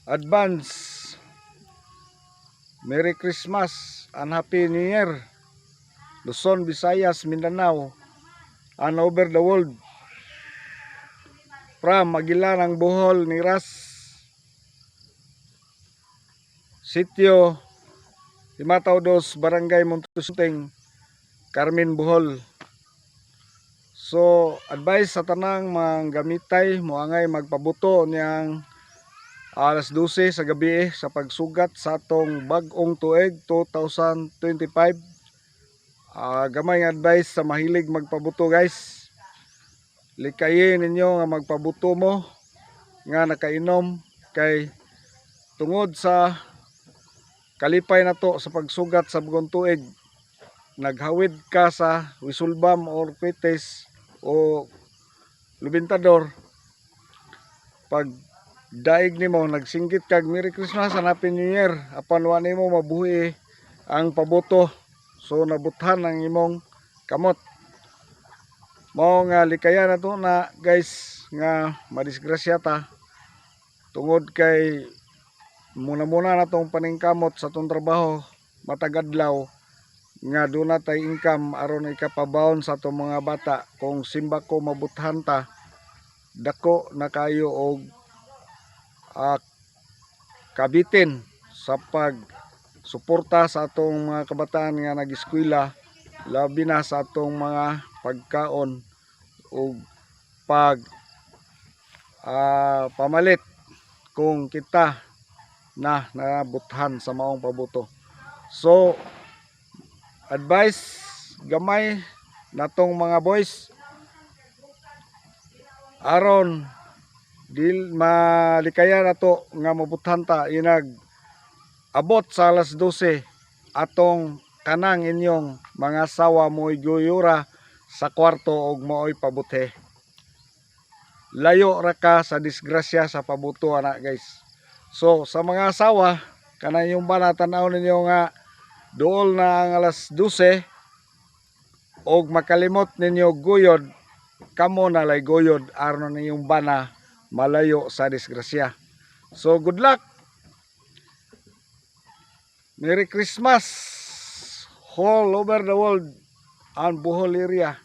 advance Merry Christmas and Happy New Year, Luzon, Visayas, Mindanao, and over the world. From Maguilanang, Bohol, Niras, Sitio Himatao Dos, Barangay Montusuting, Carmen, Bohol. So advice sa tanang mga gamitay moangay magpabuto niyang alas 12 sa gabi sa pagsugat sa atong bag-ong tuig 2025. Gamay nga advice sa mahilig magpabuto, guys. Likayin ninyo nga magpabuto mo nga nakainom, kay tungod sa kalipay na to sa pagsugat sa bag-ong tuig, naghawid ka sa wisulbam or kwites o lubintador, pag daig nimo nagsinggit kag Merry Christmas and Happy New Year, apan wa nimo mabuhi ang paboto, so nabuthan ang imong kamot. Mao nga likayan nato na, guys, nga madisgrasya ta tungod kay muna natong paningkamot sa tong trabaho matag adlaw nga doon na tay income aron ikapabaon sa atong mga bata. Kung simba ko mabuthan ta, dako na kayo og kabitin sa pag suporta sa atong mga kabataan nga nag-eskwela, labi na sa atong mga pagkaon o pamalit kung kita na nabuthan sa maong pabuto. So advice gamay natong mga boys aron dil malikaya nato nga mabuthan ta inag abot sa alas 12 atong kanang inyong mga sawa mo'y guyura sa kwarto og mooy pabuti. Layo ra ka sa disgrasya sa pabuto, ana, guys. So sa mga asawa, kanang yung bana tan-aw ninyo nga dool na ang alas 12 og makalimot ninyo guyod, kamo na lay guyod aron ninyong bana malayo sa disgrasya. So good luck, Merry Christmas all over the world and Bohol area.